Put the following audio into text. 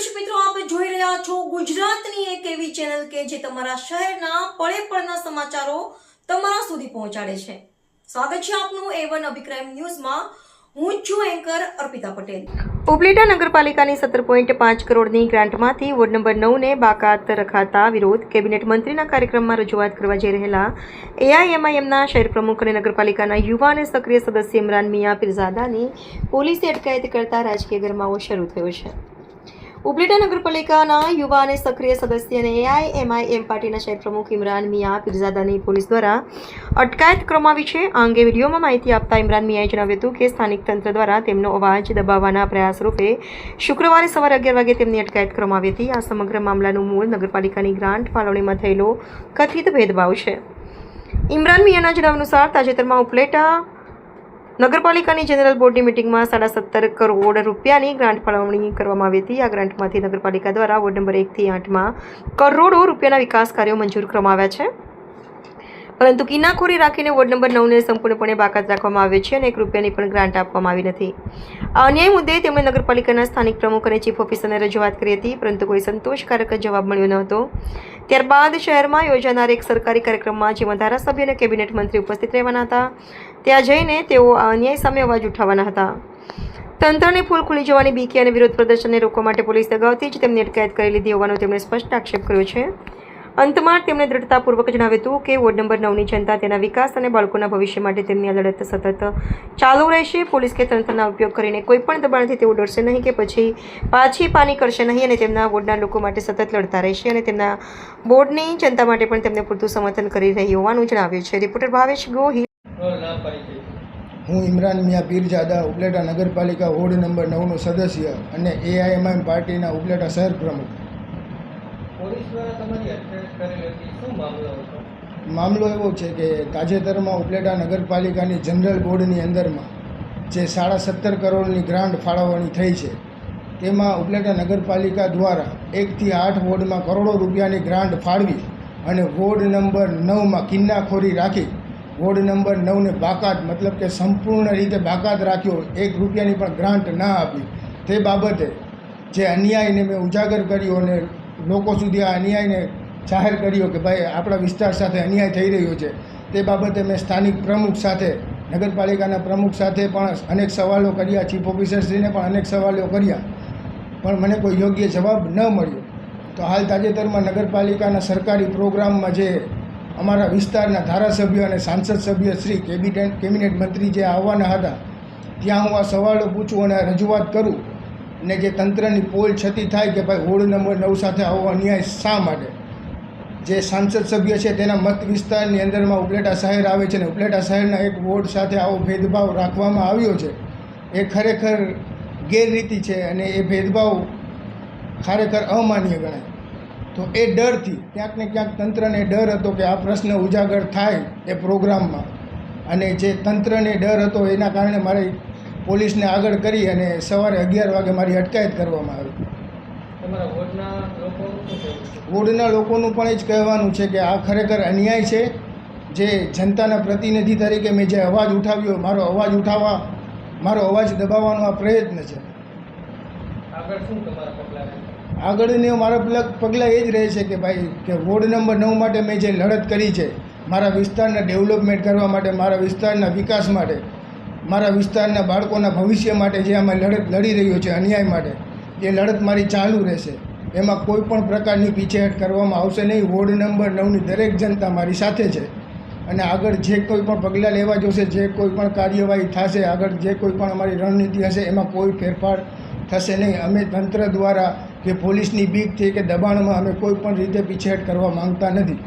દર્શક મિત્રો, આપ જોઈ રહ્યા છો ગુજરાતની એક એવી ચેનલ કે જે તમારા શહેરના પળે પળના સમાચારો તમારા સુધી પહોંચાડે છે. સ્વાગત છે આપનું A1 અભિક્રાઇમ ન્યૂઝમાં. હું છું એન્કર અર્પિતા પટેલ. ઉપલેટા નગરપાલિકાની 17.5 કરોડની ગ્રાન્ટમાંથી વોર્ડ નંબર 9 ને બાકાત રખાતા વિરોધ. કેબિનેટ મંત્રીના કાર્યક્રમમાં રજૂઆત કરવા જઈ રહેલા AIMIMના શહેર પ્રમુખ અને નગરપાલિકાના યુવા અને સક્રિય સદસ્ય ઇમરાન મિયા પીરઝાદાની પોલીસે અટકાયત કરતા રાજકીય ગરમાવો શરૂ થયો છે. ઉપલેટા નગરપાલિકાના યુવા અને સક્રિય સદસ્ય અને AIMIM પાર્ટીના શહેર પ્રમુખ ઇમરાન મિયા પીરઝાદાની પોલીસ દ્વારા અટકાયત કરવામાં આવી છે. આ અંગે વિડીયોમાં માહિતી આપતા ઇમરાન મિયાએ જણાવ્યું હતું કે સ્થાનિક તંત્ર દ્વારા તેમનો અવાજ દબાવવાના પ્રયાસ રૂપે શુક્રવારે સવારે 11 વાગે તેમની અટકાયત કરવામાં આવી હતી. આ સમગ્ર મામલાનું મૂળ નગરપાલિકાની ગ્રાન્ટ ફાળવણીમાં થયેલો કથિત ભેદભાવ છે. ઇમરાન મિયાના જણાવ્યા અનુસાર તાજેતરમાં ઉપલેટા નગરપાલિકાની જનરલ બોર્ડની મિટિંગમાં 17.5 કરોડ રૂપિયાની ગ્રાન્ટ ફાળવણી કરવામાં આવી હતી. આ ગ્રાન્ટમાંથી નગરપાલિકા દ્વારા વોર્ડ નંબર 1 થી 8માં કરોડો રૂપિયાના વિકાસ કાર્યો મંજૂર કરવામાં આવ્યા છે, પરંતુ કિનાખોરી રાખીને વોર્ડ નંબર 9ને સંપૂર્ણપણે બાકાત રાખવામાં આવે છે અને 1 રૂપિયાની પણ ગ્રાન્ટ આપવામાં આવી નથી. આ અન્યાય મુદ્દે તેમણે નગરપાલિકાના સ્થાનિક પ્રમુખ અને ચીફ ઓફિસરને રજૂઆત કરી હતી, પરંતુ કોઈ સંતોષકારક જવાબ મળ્યો ન હતો. ત્યારબાદ શહેરમાં યોજાનાર એક સરકારી કાર્યક્રમમાં જેમાં ધારાસભ્ય અને કેબિનેટ મંત્રી ઉપસ્થિત રહેવાના હતા, ત્યાં જઈને તેઓ આ અન્યાય સામે અવાજ ઉઠાવવાના હતા. તંત્રને ફૂલ ખુલી જવાની બીકે અને વિરોધ પ્રદર્શનને રોકવા માટે પોલીસે અગાઉથી જ તેમની અટકાયત કરી લીધી હોવાનો તેમણે સ્પષ્ટ આક્ષેપ કર્યો છે. અંતમાં તેમણે દ્રઢતાપૂર્વક જણાવ્યું હતું કે વોર્ડ નંબર 9ની જનતા તેના વિકાસ અને બાળકોના ભવિષ્ય માટે તેમની આ લડત સતત ચાલુ રહેશે. પોલીસ કે તંત્રના ઉપયોગ કરીને કોઈપણ દબાણથી તેઓ ડરશે નહીં કે પછી પાછી પાની કરશે નહીં અને તેમના વોર્ડના લોકો માટે સતત લડતા રહેશે અને તેમના બોર્ડની જનતા માટે પણ તેમને પૂરતું સમર્થન કરી રહી હોવાનું જણાવ્યું છે. રિપોર્ટર ભાવેશ ગોહિલ. હું ઇમરાન મિયા પીરઝાદા, ઉપલેટા નગરપાલિકા વોર્ડ નંબર 9નો સદસ્ય અને AIMIM પાર્ટીના ઉપલેટા શહેર પ્રમુખ. મામલો એવો છે કે તાજેતરમાં ઉપલેટા નગરપાલિકાની જનરલ બોર્ડની અંદરમાં જે 17.5 કરોડની ગ્રાન્ટ ફાળવણી થઈ છે, તેમાં ઉપલેટા નગરપાલિકા દ્વારા 1 થી 8 વોર્ડમાં કરોડો રૂપિયાની ગ્રાન્ટ ફાળવી અને વોર્ડ નંબર 9માં કિન્નાખોરી રાખી વોર્ડ નંબર 9ને બાકાત, મતલબ કે સંપૂર્ણ રીતે બાકાત રાખ્યો, 1 રૂપિયાની પણ ગ્રાન્ટ ના આપી. તે બાબતે જે અન્યાયને મેં ઉજાગર કર્યો અને લોકો સુધી આ અન્યાયને જાહેર કર્યો કે ભાઈ આપણા વિસ્તાર સાથે અન્યાય થઈ રહ્યો છે, તે બાબતે મેં સ્થાનિક પ્રમુખ સાથે, નગરપાલિકાના પ્રમુખ સાથે પણ અનેક સવાલો કર્યા, ચીફ ઓફિસરશ્રીને પણ અનેક સવાલો કર્યા, પણ મને કોઈ યોગ્ય જવાબ ન મળ્યો. તો હાલ તાજેતરમાં નગરપાલિકાના સરકારી પ્રોગ્રામમાં જે અમારા વિસ્તારના ધારાસભ્ય અને સાંસદ સભ્ય શ્રી કેબિનેટ મંત્રી જે આવવાના હતા, ત્યાં હું આ સવાલો પૂછું અને રજૂઆત કરું ને જે તંત્રની પોલ છતી થાય કે ભાઈ વોર્ડ નંબર 9 સાથે આવો અન્યાય શા માટે. જે સાંસદ સભ્ય છે તેના મત વિસ્તારની અંદરમાં ઉપલેટા શહેર આવે છે ને ઉપલેટા શહેરના એક વોર્ડ સાથે આવો ભેદભાવ રાખવામાં આવ્યો છે, એ ખરેખર ગેરરીતિ છે અને એ ભેદભાવ ખરેખર અમાન્ય ગણાય. તો એ ડરથી ક્યાંક ને ક્યાંક તંત્રને ડર હતો કે આ પ્રશ્ન ઉજાગર થાય એ પ્રોગ્રામમાં, અને જે તંત્રને ડર હતો એના કારણે મારે પોલીસને આગળ કરી અને સવારે 11 વાગે મારી અટકાયત કરવામાં આવી. વોર્ડના લોકોનું પણ એ જ કહેવાનું છે કે આ ખરેખર અન્યાય છે. જે જનતાના પ્રતિનિધિ તરીકે મેં જે અવાજ ઉઠાવ્યો, મારો અવાજ દબાવવાનો આ પ્રયત્ન છે. આગળની મારા પગલાં એ જ રહે છે કે ભાઈ કે વોર્ડ નંબર 9 માટે મેં જે લડત કરી છે, મારા વિસ્તારના ડેવલપમેન્ટ કરવા માટે, મારા વિસ્તારના વિકાસ માટે, મારા વિસ્તારના બાળકોના ભવિષ્ય માટે જે અમે લડત લડી રહ્યો છે અન્યાય માટે, એ લડત મારી ચાલુ રહેશે. એમાં કોઈ પણ પ્રકારની પીછેહટ કરવામાં આવશે નહીં. વોર્ડ નંબર 9ની દરેક જનતા મારી સાથે છે અને આગળ જે કોઈ પણ પગલાં લેવા જોશે, જે કોઈ પણ કાર્યવાહી થશે, આગળ જે કોઈ પણ અમારી રણનીતિ હશે, એમાં કોઈ ફેરફાર થશે નહીં. અમે તંત્ર દ્વારા કે પોલીસની બીકથી કે દબાણમાં અમે કોઈ પણ રીતે પીછેહટ કરવા માંગતા નથી.